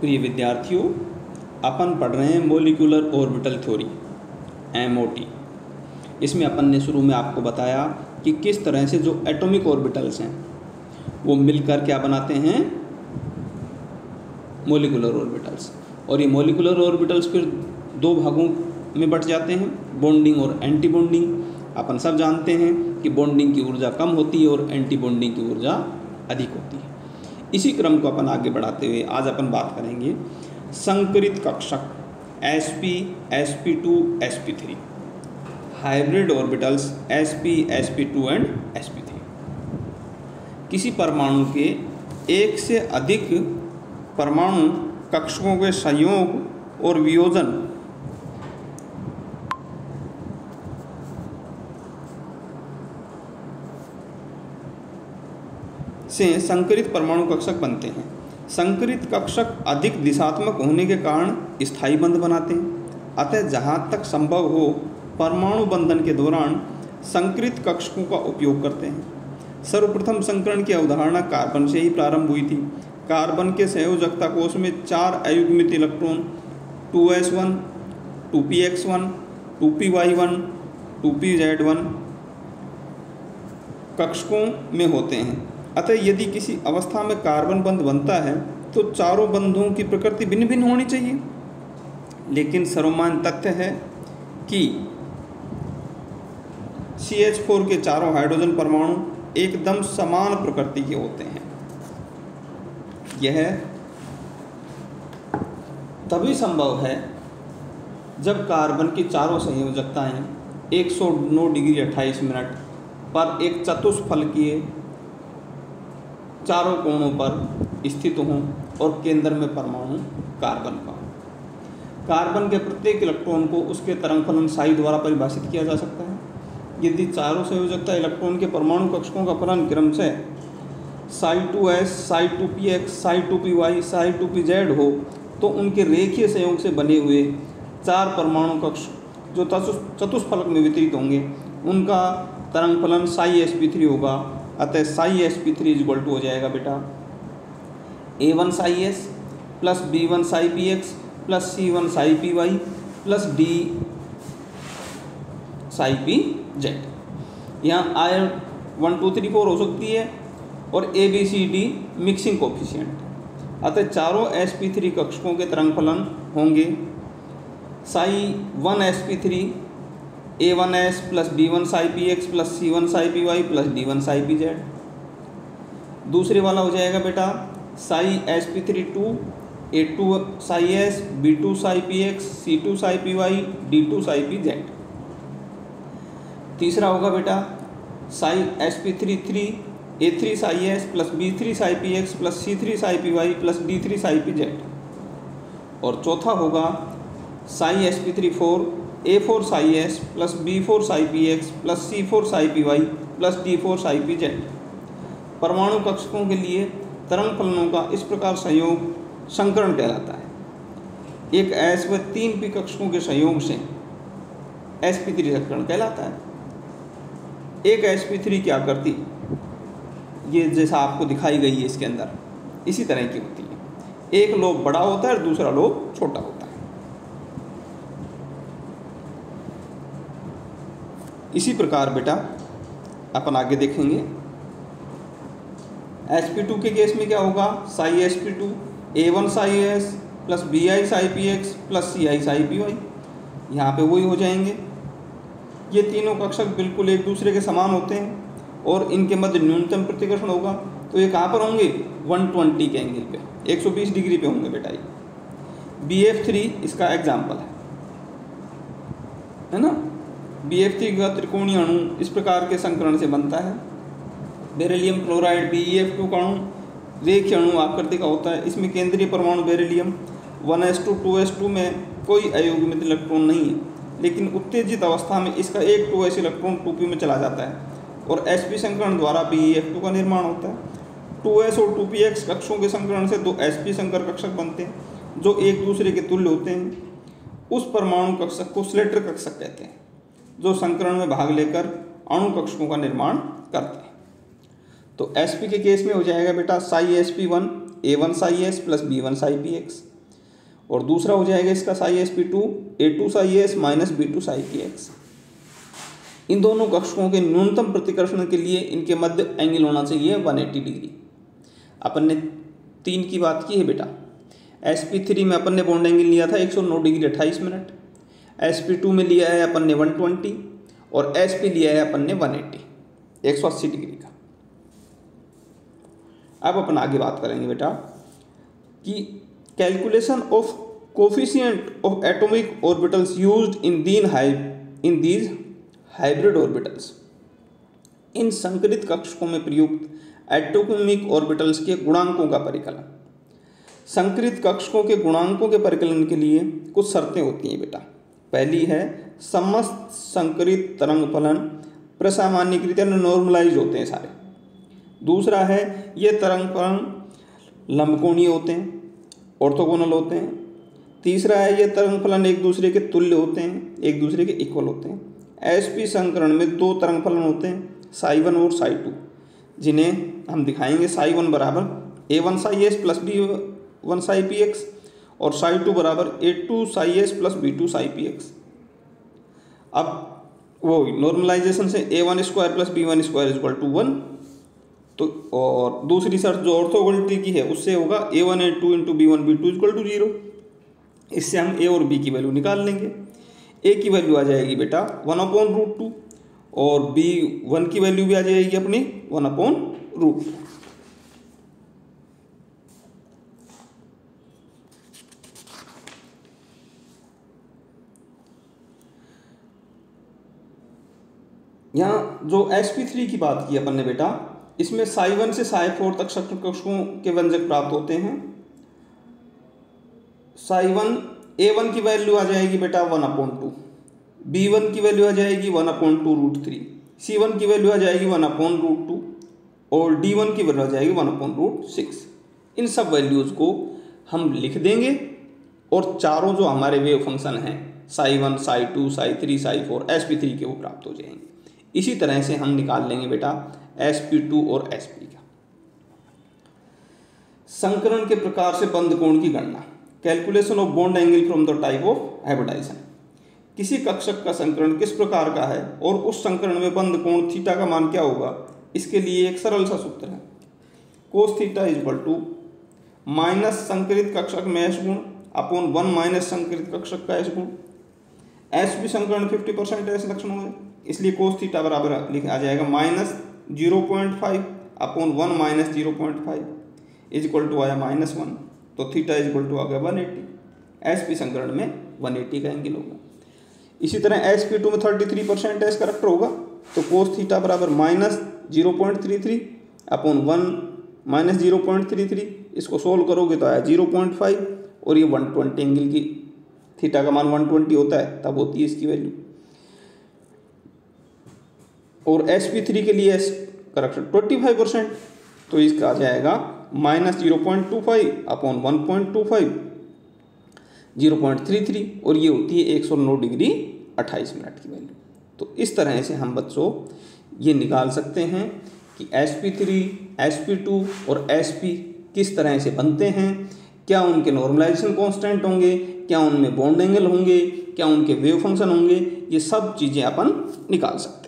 प्रिय विद्यार्थियों, अपन पढ़ रहे हैं मोलिकुलर ऑर्बिटल थ्योरी MOT। इसमें अपन ने शुरू में आपको बताया कि किस तरह से जो एटॉमिक ऑर्बिटल्स हैं वो मिलकर क्या बनाते हैं, मोलिकुलर ऑर्बिटल्स। और ये मोलिकुलर ऑर्बिटल्स फिर दो भागों में बट जाते हैं, बॉन्डिंग और एंटी बॉन्डिंग। अपन सब जानते हैं कि बॉन्डिंग की ऊर्जा कम होती है और एंटी बॉन्डिंग की ऊर्जा अधिक होती है। इसी क्रम को अपन आगे बढ़ाते हुए आज अपन बात करेंगे संकरित कक्षक sp, sp2, sp3, hybrid orbitals sp, sp2 and sp3। किसी परमाणु के एक से अधिक परमाणु कक्षकों के संयोग और वियोजन से संकरित परमाणु कक्षक बनते हैं। संकरित कक्षक अधिक दिशात्मक होने के कारण स्थायी बंध बनाते हैं। अतः जहाँ तक संभव हो परमाणु बंधन के दौरान संकरित कक्षकों का उपयोग करते हैं। सर्वप्रथम संकरण की अवधारणा कार्बन से ही प्रारंभ हुई थी। कार्बन के संयोजकता कोश में 4 अयुग्मित electron 2s1, 2px1, 2py1, 2pz1 कक्षकों में होते हैं। अतः यदि किसी अवस्था में कार्बन बंध बनता है तो चारों बंधों की प्रकृति भिन्न भिन्न होनी चाहिए, लेकिन सर्वमान्य तथ्य है कि CH4 के चारों हाइड्रोजन परमाणु एकदम समान प्रकृति के होते हैं। यह तभी संभव है जब कार्बन की चारों संयोजकताएं 109 डिग्री 28 मिनट पर एक चतुष्फलकीय चारों कोणों पर स्थित हों और केंद्र में परमाणु कार्बन का। कार्बन के प्रत्येक इलेक्ट्रॉन को उसके तरंग फलन साई द्वारा परिभाषित किया जा सकता है। यदि चारों संयोजकता इलेक्ट्रॉन के परमाणु कक्षकों का फलन क्रम से psi2s, psi2px, psi2py, psi2pz हो तो उनके रेखीय संयोग से बने हुए 4 परमाणु कक्ष जो चतुष्फलक में वितरित होंगे उनका तरंग फलन psi sp3 होगा। अतः psi sp3 इक्वल टू हो जाएगा बेटा a1 psi s plus b1 psi px plus c1 psi py plus d psi pz। यहाँ I 1 2 3 4 हो सकती है और a b c d mixing coefficient. अतः चारों sp3 कक्षकों के तरंग फलन होंगे psi1 sp3 a1s plus b1 psi px plus c1 psi py plus d1 psi pz। दूसरे वाला हो जाएगा बेटा psi sp3 2 a2 psi s b2 psi px c2 psi py d2 psi pz। तीसरा होगा बेटा psi sp3 3 a3 psi s plus b3 psi px plus c3 psi py plus d3 psi pz। और चौथा होगा psi sp3 4 a4 psi s plus b4 psi px plus c4 psi py plus d4 psi pz। परमाणु कक्षकों के लिए तरंग फलनों का इस प्रकार संयोग संकरण कहलाता है। एक s व 3p कक्षकों के संयोग से sp3 संकरण कहलाता है। एक sp3 की आकृति ये जैसा आपको दिखाई गई है इसके अंदर इसी तरह की होती है। एक लोब बड़ा होता है और दूसरा लोब छोटा होता है। इसी प्रकार बेटा अपन आगे देखेंगे sp2 के केस में क्या होगा psi sp2 a1 psi s plus bi psi px plus ci psi py। यहाँ पे वही हो जाएंगे। ये तीनों कक्षक बिल्कुल एक दूसरे के समान होते हैं और इनके मध्य न्यूनतम प्रतिकर्षण होगा। तो ये कहाँ पर होंगे 120 के एंगल पे 120 डिग्री पे होंगे बेटा। ये BF3 इसका एग्जाम्पल है ना। BF3 का त्रिकोणीय अणु इस प्रकार के संकरण से बनता है। बेरिलियम क्लोराइड BeF2 का अणु रेखीय अणु आकृति का होता है। इसमें केंद्रीय परमाणु बेरिलियम 1s2 2s2 में कोई अयुग्मित इलेक्ट्रॉन नहीं है, लेकिन उत्तेजित अवस्था में इसका एक 2s इलेक्ट्रॉन 2p में चला जाता है और sp संकरण द्वारा BeF2 का निर्माण होता है। 2s और 2px कक्षों के संकरण से 2 sp संकर कक्षक बनते हैं जो एक दूसरे के तुल्य होते हैं। उस परमाणु कक्षक को स्लेटर कक्षक कहते हैं जो संकरण में भाग लेकर अणु कक्षकों का निर्माण करते हैं। तो sp के केस में हो जाएगा बेटा psi sp1 A1 psi S plus B1 psi P X, और दूसरा हो जाएगा इसका psi SP2 A2 psi S minus B2 psi P X. इन दोनों कक्षकों के न्यूनतम प्रतिकर्षण के लिए इनके मध्य एंगल होना चाहिए 180 डिग्री। अपन ने 3 की बात की है बेटा। SP3 में अपन ने बॉन्ड एंगल लिया था 109 डिग्री 28 मिनट, SP2 में लिया है अपन ने 120 और SP लिया है अपन ने 180 डिग्री का। अब अपन आगे बात करेंगे बेटा कि calculation of coefficient of atomic orbitals used in these hybrid orbitals. इन संकरित कक्षकों में प्रयुक्त एटॉमिक ऑर्बिटल्स के गुणांकों का परिकलन। संकरित कक्षकों के गुणांकों के परिकलन के लिए कुछ शर्तें होती हैं बेटा। पहली है समस्त संकरित तरंग फलन प्रसामान्यीकृत नॉर्मलाइज होते हैं सारे। दूसरा है ये तरंग फलन लंबकोणीय होते हैं, ऑर्थोगोनल होते हैं। तीसरा है ये तरंग फलन एक दूसरे के तुल्य होते हैं, एक दूसरे के इक्वल होते हैं। SP संकरण में 2 तरंग फलन होते हैं, साई1 और साई2, जिन्हें हम दिखाएंगे साई1 बराबर A1 psi S plus B1 psi P X और साई2 बराबर A2 psi S plus B2 psi P X. अब वो नॉर्मलाइजेशन से A1 square plus B1 square equal to 1, तो और दूसरी शर्त जो ऑर्थोगोनलिटी की है उससे होगा A1 A2 into B1 B2 equal to 0। इससे हम A और B की वैल्यू निकाल लेंगे। A की वैल्यू आ जाएगी बेटा 1/√2 और B1 की वैल्यू भी आ जाएगी अपनी 1/√2। यहाँ जो SP3 की बात की अपन ने बेटा, इसमें साई1 से साई4 तक कक्षकों के व्यंजक प्राप्त होते हैं। साई1 A1 की वैल्यू आ जाएगी बेटा 1/2, B1 की वैल्यू आ जाएगी 1/2√3, C1 की वैल्यू आ जाएगी 1/√2 और D1 की वैल्यू आ जाएगी 1/6। इन सब वैल्यूज़ को हम लिख देंगे और चारों जो हमारे वेव फंक्शन हैं साई1 साई2 साई3 साई4 SP3 के वो प्राप्त हो जाएंगे। इसी तरह से हम निकाल लेंगे बेटा SP2 और SP का। संकरण के प्रकार से बंद कोण की गणना। Calculation of bond angle from the type of hybridization. किसी कक्षक का संकरण किस प्रकार का है और उस संकरण में बंद कोण थीटा का मान क्या होगा, इसके लिए एक सरल सा सूत्र है। Cos theta equal to minus संकरित कक्षक में एस गुण अपॉन 1 माइनस संकरित कक्षक का एस गुण। SP संकरण 50% एस लक्षण है, इसलिए कोस थीटा बराबर आ जाएगा -0.5 upon 1 minus 0.5 is equal to आया -1, तो थीटा इज इक्वल टू आ गया 180। SP संकरण में 180 का एंगल होगा। इसी तरह SP2 में 33% एस करेक्टर होगा, तो कोस थीटा बराबर -0.33 अपॉन 1 माइनस 0.33, इसको सोल्व करोगे तो आया 0.5 और ये 120 एंगल की थीटा का मान 120 होता है तब होती है इसकी वैल्यू। और SP3 के लिए एस करेक्टर 25%, तो इसका आ जाएगा -0.25 अपॉन 1.25 0.33 और ये होती है 109 डिग्री 28 मिनट की वैल्यू। तो इस तरह से हम बच्चों ये निकाल सकते हैं कि SP3, SP2 और SP किस तरह से बनते हैं, क्या उनके नॉर्मलाइजेशन कांस्टेंट होंगे, क्या उनमें बॉन्ड एंगल होंगे, क्या उनके वेव फंक्शन होंगे, ये सब चीज़ें अपन निकाल सकते हैं।